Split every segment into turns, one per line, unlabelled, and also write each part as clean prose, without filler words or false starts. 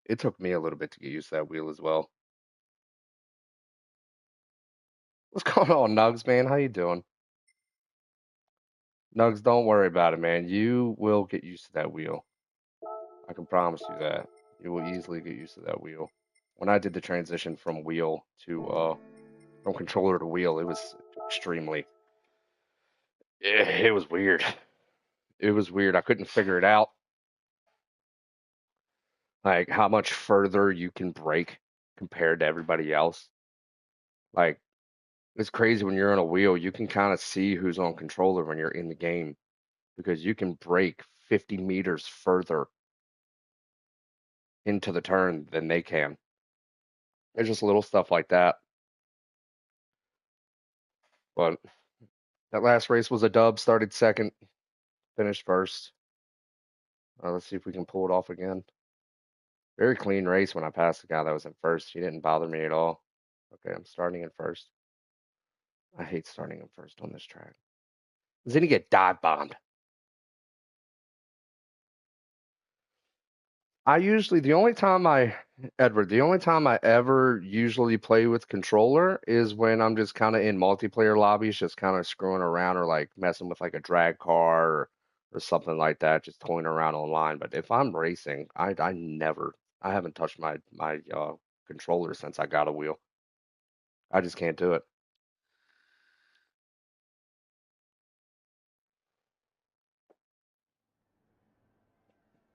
It took me a little bit to get used to that wheel as well. What's going on, Nugs, man? How you doing? Nugs, don't worry about it, man. You will get used to that wheel. I can promise you that. You will easily get used to that wheel. When I did the transition from wheel to from controller to wheel, it was extremely it was weird. It was weird. I couldn't figure it out. Like how much further you can brake compared to everybody else. Like it's crazy when you're on a wheel, you can kind of see who's on controller when you're in the game because you can brake 50 meters further into the turn than they can. There's just little stuff like that. But that last race was a dub, started second, finished first. Let's see if we can pull it off again. Very clean race when I passed the guy that was in first. He didn't bother me at all. Okay, I'm starting in first. I hate starting in first on this track. Then you get dive bombed. The only time Edward, the only time I ever usually play with controller is when I'm just kind of in multiplayer lobbies, just kind of screwing around or like messing with like a drag car or something like that, just toying around online. But if I'm racing, I haven't touched my controller since I got a wheel. I just can't do it.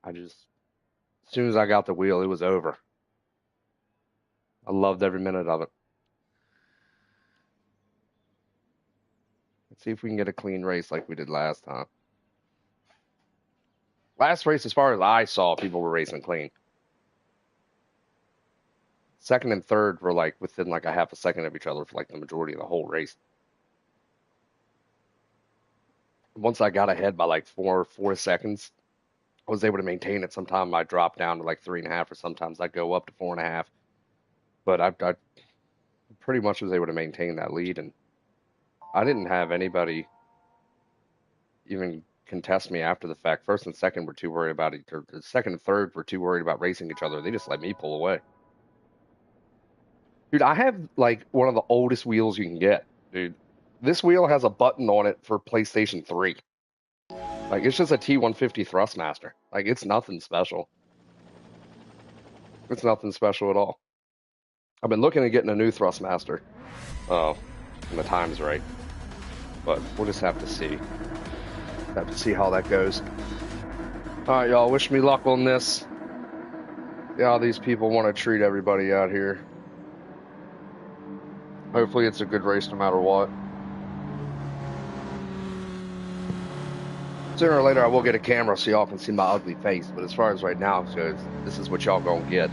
As soon as I got the wheel, it was over. I loved every minute of it. Let's see if we can get a clean race like we did last time. Last race, as far as I saw, people were racing clean. Second and third were like within like a half a second of each other for like the majority of the whole race. Once I got ahead by like four seconds, I was able to maintain it. Sometimes I drop down to like 3.5, or sometimes I go up to 4.5. But I pretty much was able to maintain that lead, and I didn't have anybody even contest me after the fact. First and second were too worried about it, or second and third were too worried about racing each other. They just let me pull away. Dude, I have like one of the oldest wheels you can get, dude. This wheel has a button on it for PlayStation 3. Like it's just a T150 Thrustmaster. Like it's nothing special. It's nothing special at all. I've been looking at getting a new Thrustmaster. Oh, when the time's right. But we'll just have to see. Have to see how that goes. All right, y'all. Wish me luck on this. Yeah, these people want to treat everybody out here. Hopefully, it's a good race no matter what. Sooner or later, I will get a camera so y'all can see my ugly face. But as far as right now goes, this is what y'all gonna get.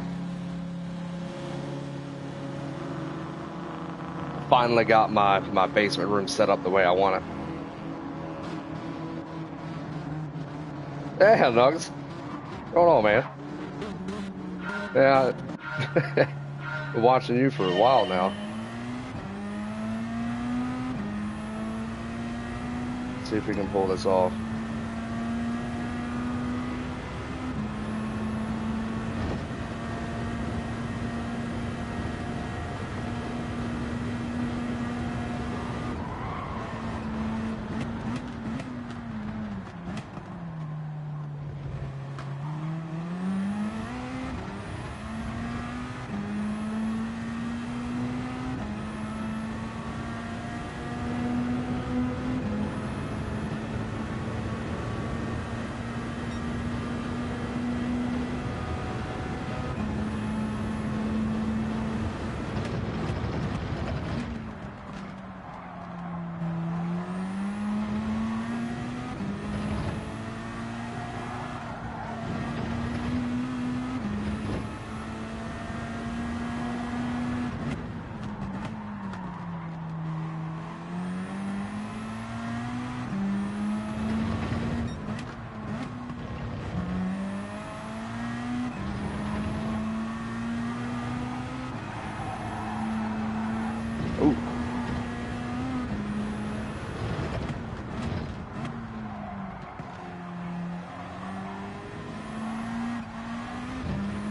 Finally got my basement room set up the way I want it. Yeah, Nuggets. What's going on, man? Yeah, been watching you for a while now. Let's see if we can pull this off.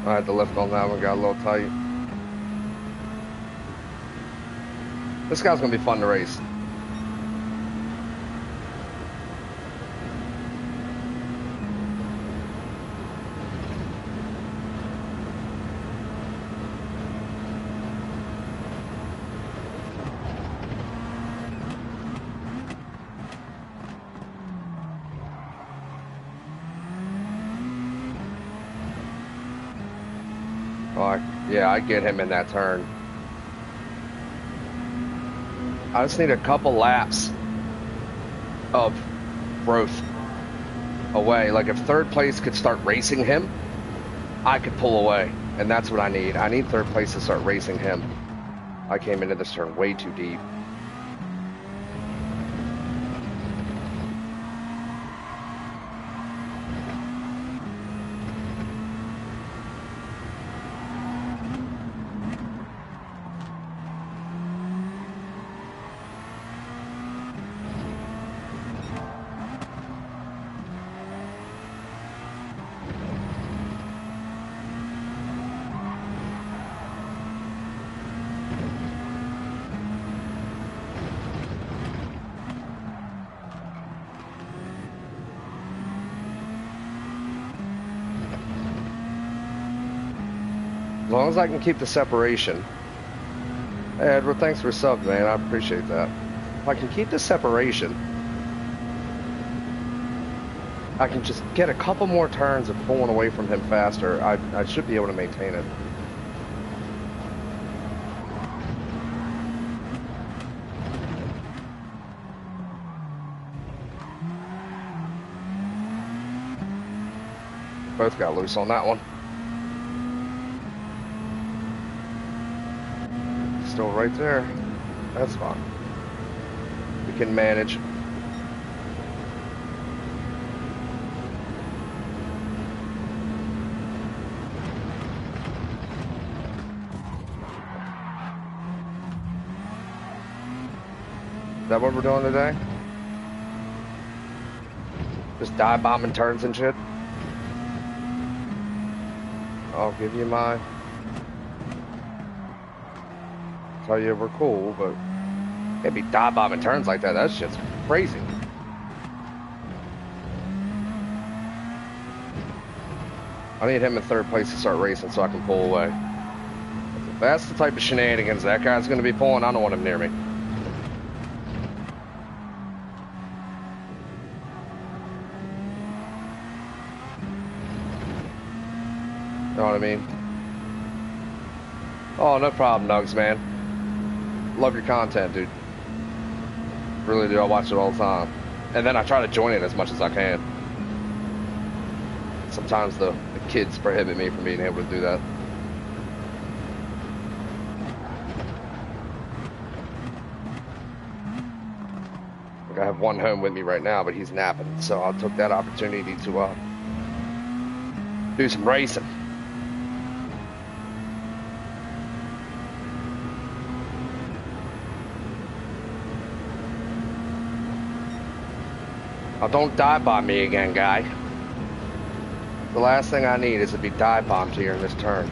I had to lift on that one, got a little tight. This guy's gonna be fun to race. Oh, yeah, I get him in that turn. I just need a couple laps of growth away. Like if third place could start racing him, I could pull away. And that's what I need. I need third place to start racing him. I came into this turn way too deep. As long as I can keep the separation. Hey, Edward, thanks for sub, man. I appreciate that. If I can keep the separation, I can just get a couple more turns of pulling away from him faster. I should be able to maintain it. Both got loose on that one. Still right there. That's fine. We can manage. Is that what we're doing today? Just dive bombing turns and shit? I'll give you my... Tell you we're cool, but can't be dive bombing turns like that. That shit's crazy. I need him in third place to start racing so I can pull away. If that's the type of shenanigans that guy's going to be pulling, I don't want him near me. You know what I mean? Oh, no problem, Nugs, man. Love your content, dude. Really do. I watch it all the time. And then I try to join it as much as I can. Sometimes the kids prohibit me from being able to do that. Like I have one home with me right now, but he's napping. So I took that opportunity to do some racing. Now don't dive bomb me again, guy. The last thing I need is to be dive bombed here in this turn.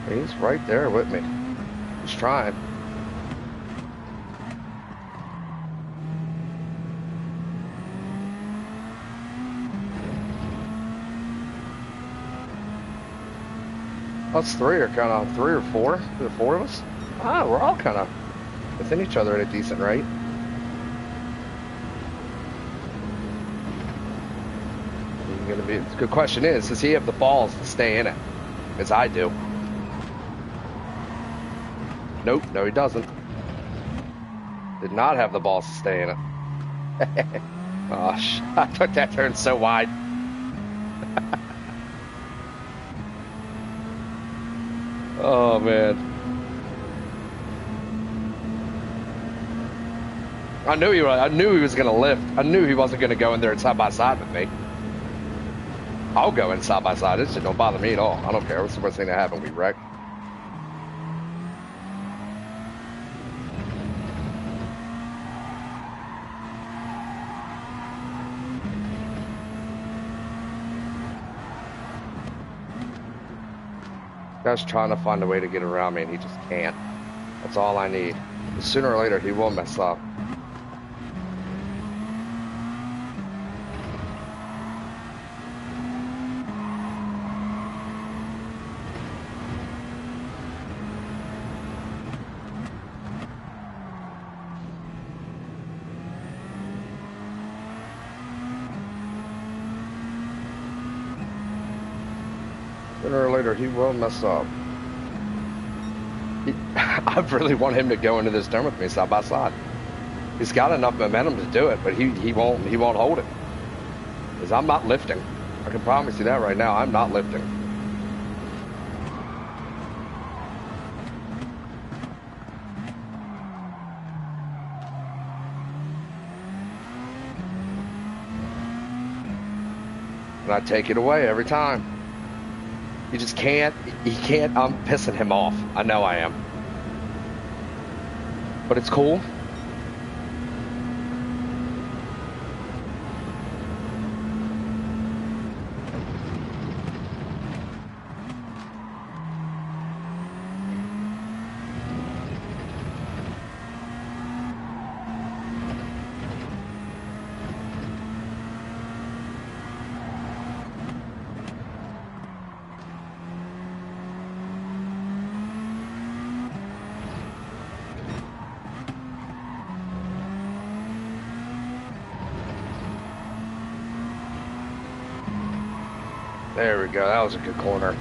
He's right there with me. He's trying. Us three are kind of, three or four? The four of us? Ah, we're all kind of within each other at a decent rate. The good question is, does he have the balls to stay in it? As I do. Nope, no he doesn't. Did not have the balls to stay in it. Gosh, I took that turn so wide. Oh man. I knew he was gonna lift. I knew he wasn't gonna go in there side by side with me. I'll go in side by side. This shit don't bother me at all. I don't care. What's the worst thing that happened? We wreck. Guy's trying to find a way to get around me and he just can't. That's all I need. Sooner or later he will mess up. Sooner or later, he will mess up. I really want him to go into this turn with me side by side. He's got enough momentum to do it, but he won't hold it. Because I'm not lifting. I can promise you that right now. I'm not lifting. And I take it away every time. He just can't. He can't. I'm pissing him off. I know I am. But it's cool. There we go. That was a good corner.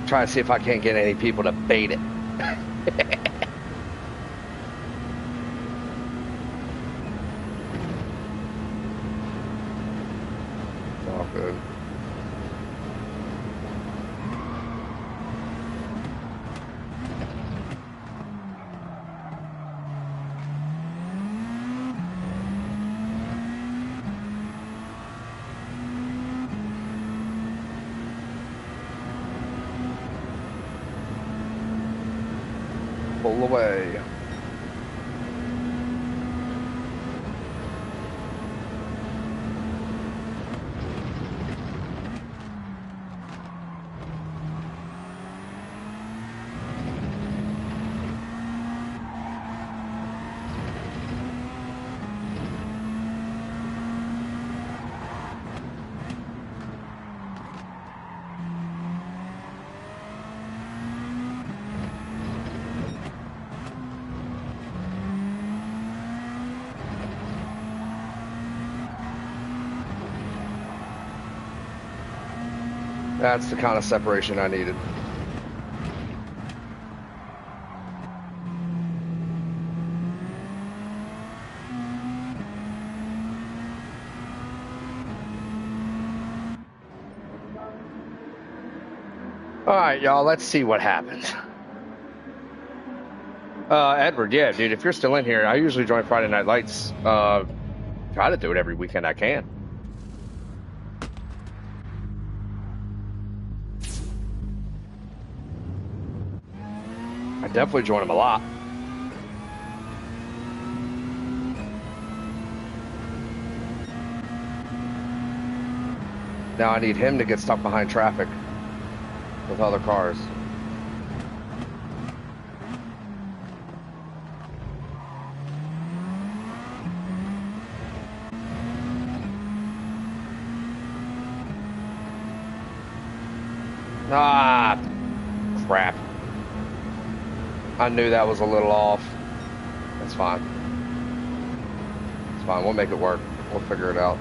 Try to see if I can't get any people to bait it. It's all good. Pull away. That's the kind of separation I needed. All right, y'all, let's see what happens. Edward, yeah, dude, if you're still in here, I usually join Friday Night Lights. Try to do it every weekend I can. I definitely join him a lot. Now I need him to get stuck behind traffic with other cars. Ah, crap. I knew that was a little off. That's fine. It's fine. We'll make it work. We'll figure it out.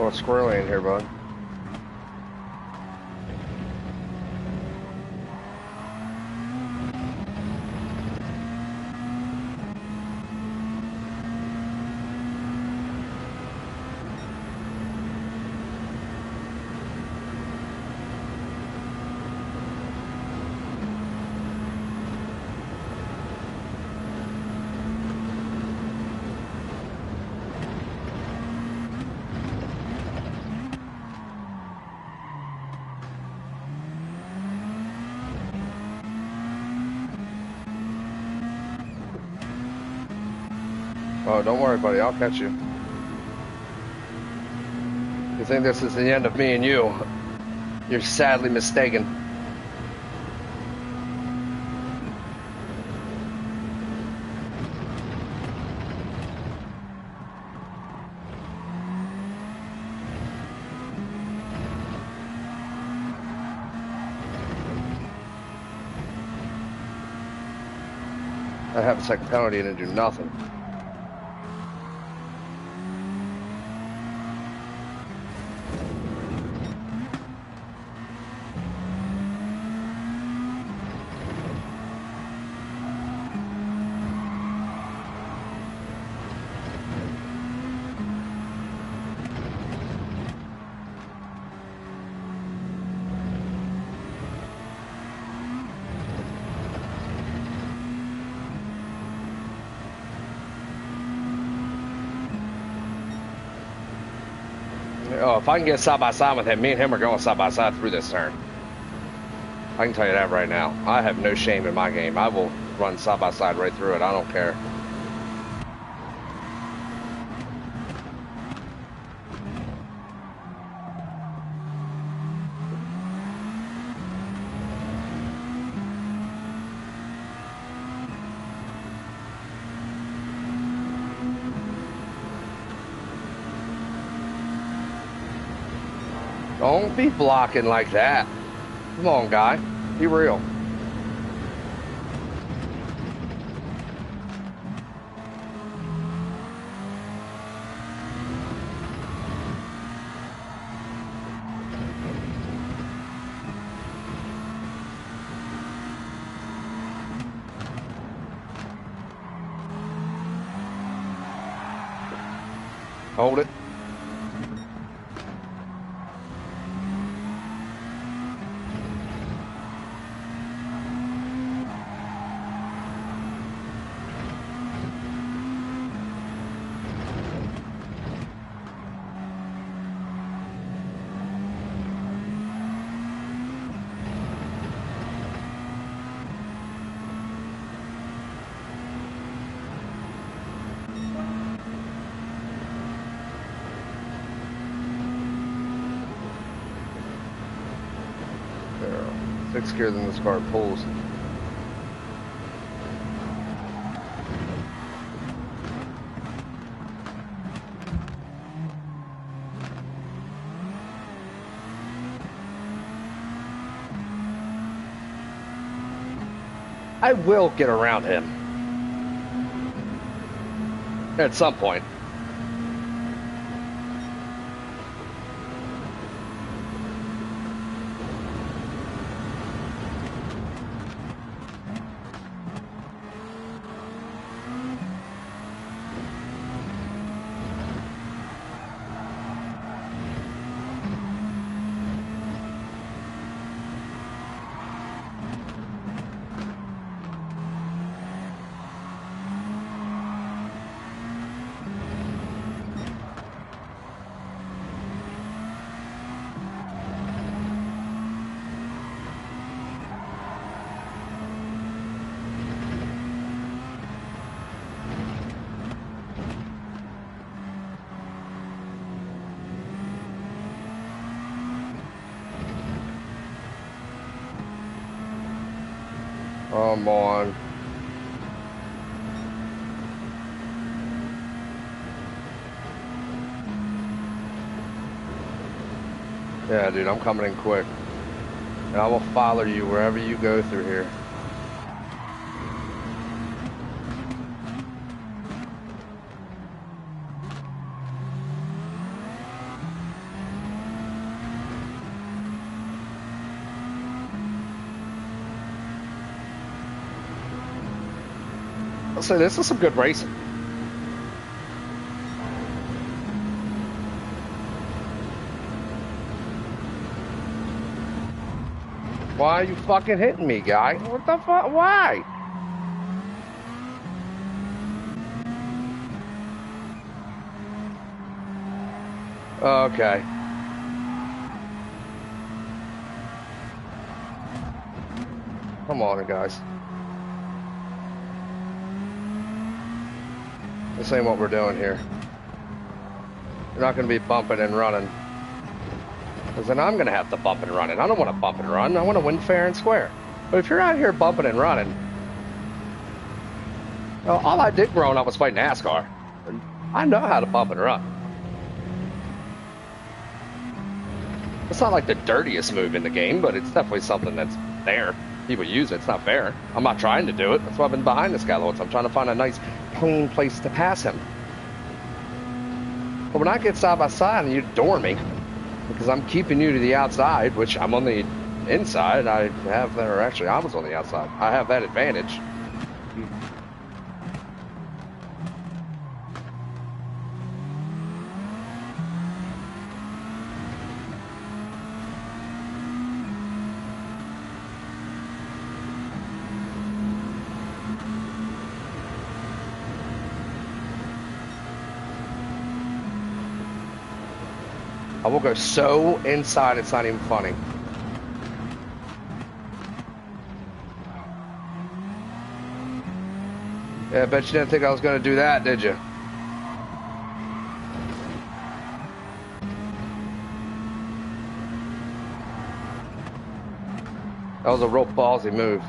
Oh, it's squirrely in here, bud. Oh, don't worry, buddy. I'll catch you. You think this is the end of me and you? You're sadly mistaken. I have a second penalty and didn't do nothing. Oh, if I can get side by side with him, me and him are going side by side through this turn. I can tell you that right now. I have no shame in my game. I will run side by side right through it. I don't care. Don't be blocking like that. Come on, guy. Be real. Hold it. Sixth gear than this car pulls. I will get around him at some point. Come on. Yeah, dude, I'm coming in quick. And I will follow you wherever you go through here. So this is some good racing. Why are you fucking hitting me, guy? What the fuck? Why? Okay. Come on, guys. This ain't what we're doing here. You're not going to be bumping and running. Because then I'm going to have to bump and run. And I don't want to bump and run. I want to win fair and square. But if you're out here bumping and running, well, all I did growing up was play NASCAR. And I know how to bump and run. It's not like the dirtiest move in the game, but it's definitely something that's there. People use it. It's not fair. I'm not trying to do it. That's why I've been behind this guy loads. I'm trying to find a nice, clean place to pass him. But when I get side by side and you door me, because I'm keeping you to the outside, which I'm on the inside, I have that, or actually I was on the outside. I have that advantage. I will go so inside, it's not even funny. Yeah, I bet you didn't think I was going to do that, did you? That was a real ballsy move.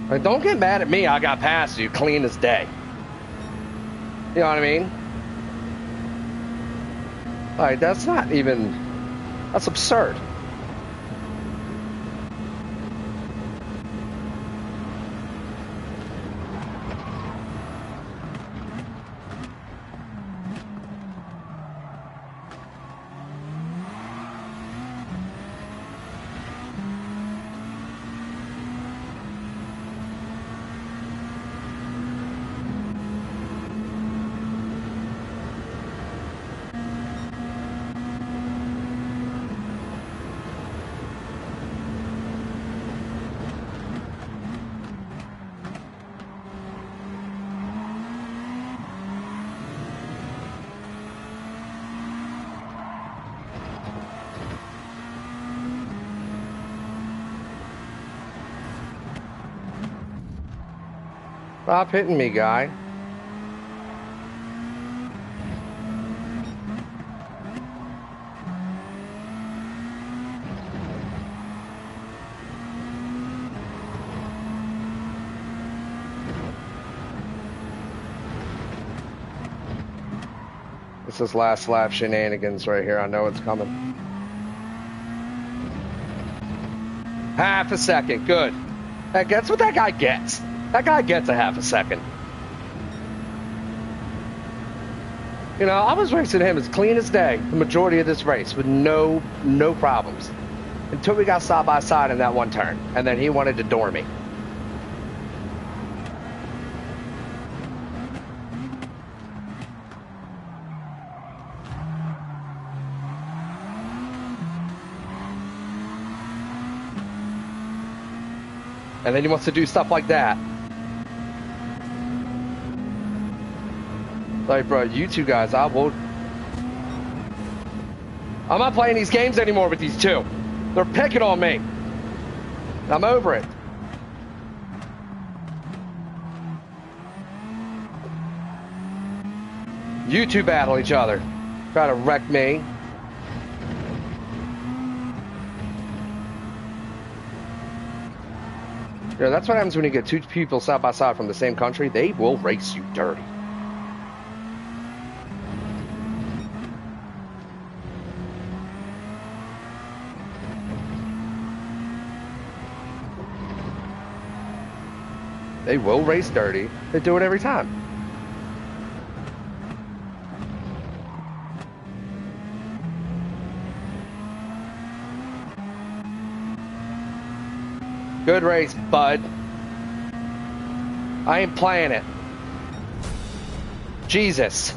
Like, don't get mad at me. I got past you clean as day. You know what I mean? Like, that's not even... That's absurd. Stop hitting me, guy. This is last lap shenanigans right here. I know it's coming. Half a second. Good. That's what that guy gets. That guy gets a half a second. You know, I was racing him as clean as day the majority of this race with no problems. Until we got side by side in that one turn. And then he wanted to door me. And then he wants to do stuff like that. Like, bro, you two guys, I'm not playing these games anymore with these two. They're picking on me. I'm over it. You two battle each other. Try to wreck me. You know, that's what happens when you get two people side by side from the same country. They will race you dirty. They will race dirty. They do it every time. Good race, bud. I ain't playing it. Jesus.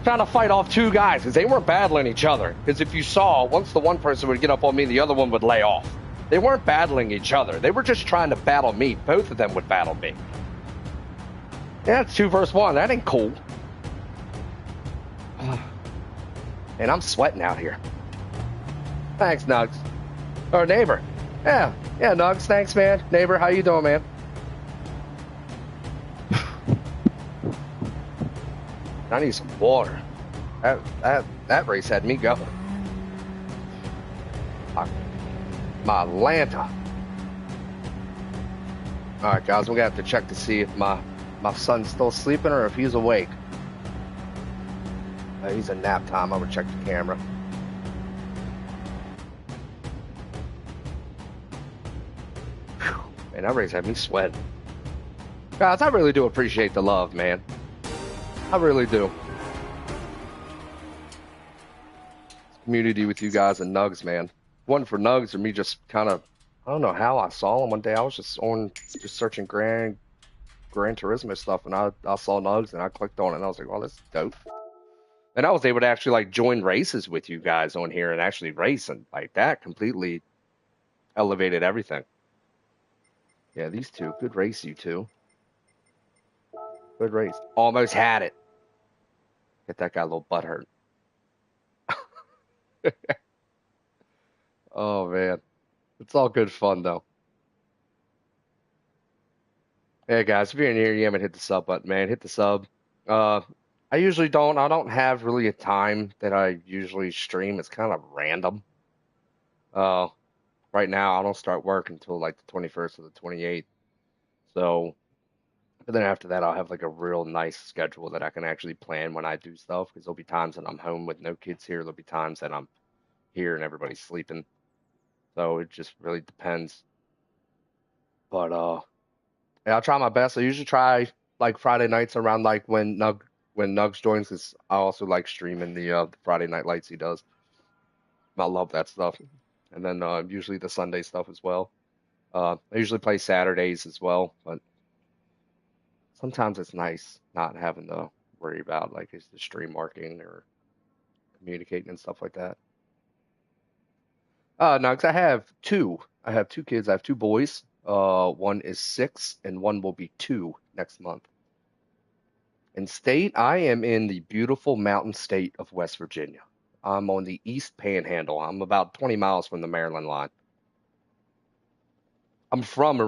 Trying to fight off two guys because they weren't battling each other. Because if you saw, once the one person would get up on me, the other one would lay off. They weren't battling each other. They were just trying to battle me. Both of them would battle me. Yeah, it's 2 versus 1. That ain't cool. And I'm sweating out here. Thanks, Nugs. Or neighbor. Yeah, Nugs. Thanks, man. Neighbor, how you doing, man? I need some water. That race had me going. My Atlanta. All right, guys, we're gonna have to check to see if my son's still sleeping or if he's awake. He's in nap time. I'm gonna check the camera. Whew. Man, that race had me sweating. Guys, I really do appreciate the love, man. I really do. Community with you guys and Nugs, man. One for Nugs or me just kind of, I don't know how I saw him one day. I was just searching Gran Turismo stuff, and I saw Nugs and I clicked on it and I was like, oh, this is dope. And I was able to actually like join races with you guys on here and actually race, and like that completely elevated everything. Yeah, these two, good race, you two. Good race. Almost had it. Get that guy a little butt hurt. Oh man, it's all good fun though. Hey guys, if you're new here, you haven't hit the sub button, man, hit the sub. Uh, I usually don't. I don't have really a time that I usually stream. It's kind of random. Uh, right now I don't start work until like the 21st or the 28th. So, but then after that, I'll have like a real nice schedule that I can actually plan when I do stuff. Because there'll be times that I'm home with no kids here. There'll be times that I'm here and everybody's sleeping. So it just really depends. But yeah, I'll try my best. I usually try like Friday nights around like when Nugs joins, because I also like streaming the Friday night lights he does. I love that stuff. And then usually the Sunday stuff as well. I usually play Saturdays as well, but sometimes it's nice not having to worry about like is the stream marking or communicating and stuff like that. No, 'cause I have two. I have two kids. I have two boys. One is 6 and one will be 2 next month. In state, I am in the beautiful mountain state of West Virginia. I'm on the East Panhandle. I'm about 20 miles from the Maryland line. I'm from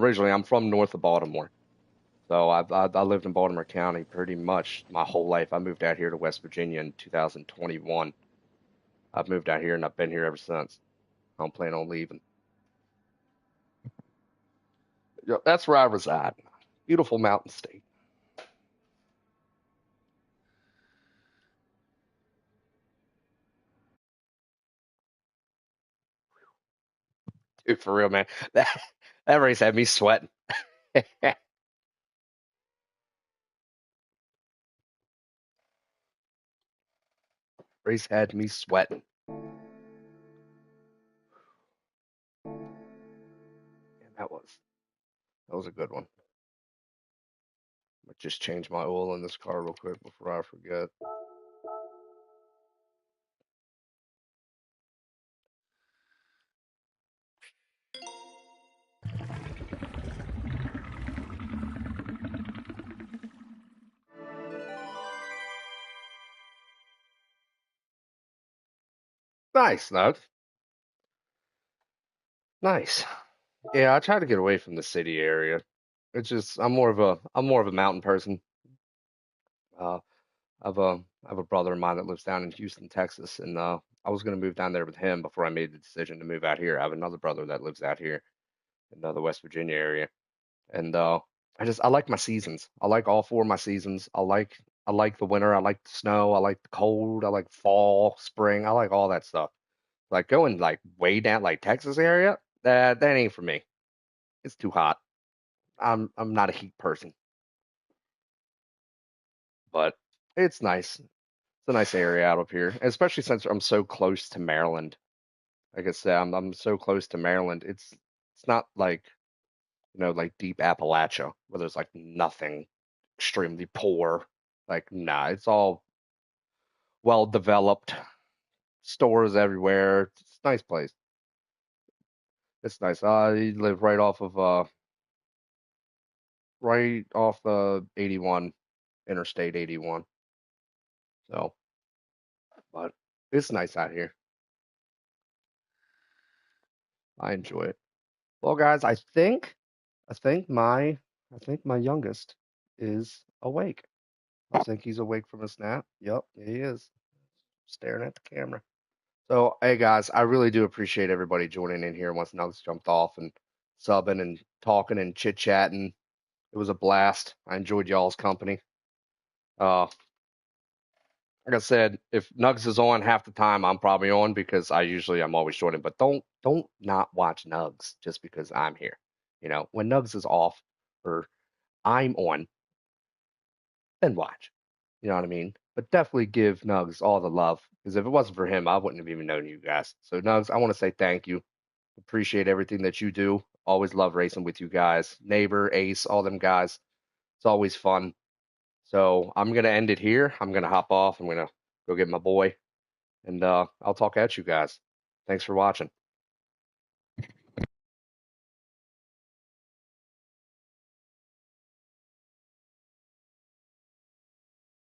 north of Baltimore. So I lived in Baltimore County pretty much my whole life. I moved out here to West Virginia in 2021. I've moved out here and I've been here ever since. I don't plan on leaving. Yeah, that's where I reside. Beautiful mountain state. Dude, for real, man. That race had me sweating. Race had me sweating. And that was a good one. I just change my oil in this car real quick before I forget. Nice, Nug. Nice. Yeah, I try to get away from the city area. It's just I'm more of a mountain person. Uh, I have a brother of mine that lives down in Houston, Texas, and I was gonna move down there with him before I made the decision to move out here. I have another brother that lives out here in the West Virginia area, and I like my seasons. I like all 4 of my seasons. I like the winter. I like the snow. I like the cold. I like fall, spring. I like all that stuff. Like going like way down like Texas area, that ain't for me. It's too hot. I'm not a heat person. but it's nice. It's a nice area out up here, especially since I'm so close to Maryland. Like I said, I'm so close to Maryland. It's not like like deep Appalachia where there's like nothing extremely poor. Like, nah, it's all well developed, stores everywhere. It's a nice place. It's nice. I live right off the 81, Interstate 81. So, but it's nice out here. I enjoy it. Well, guys, I think my youngest is awake. I think he's awake from his nap. Yep, he is staring at the camera. So, hey guys, I really do appreciate everybody joining in here once Nugs jumped off and subbing and talking and chit chatting. It was a blast. I enjoyed y'all's company. Like I said, if Nugs is on half the time, I'm probably on because I'm always joining. But don't not watch Nugs just because I'm here. When Nugs is off or I'm on, then watch. You know what I mean? But definitely give Nugs all the love because if it wasn't for him, I wouldn't have even known you guys. So Nugs, I want to say thank you. Appreciate everything that you do. Always love racing with you guys. Neighbor, Ace, all them guys. It's always fun. So I'm gonna end it here. I'm gonna hop off. I'm gonna go get my boy, and I'll talk at you guys. Thanks for watching.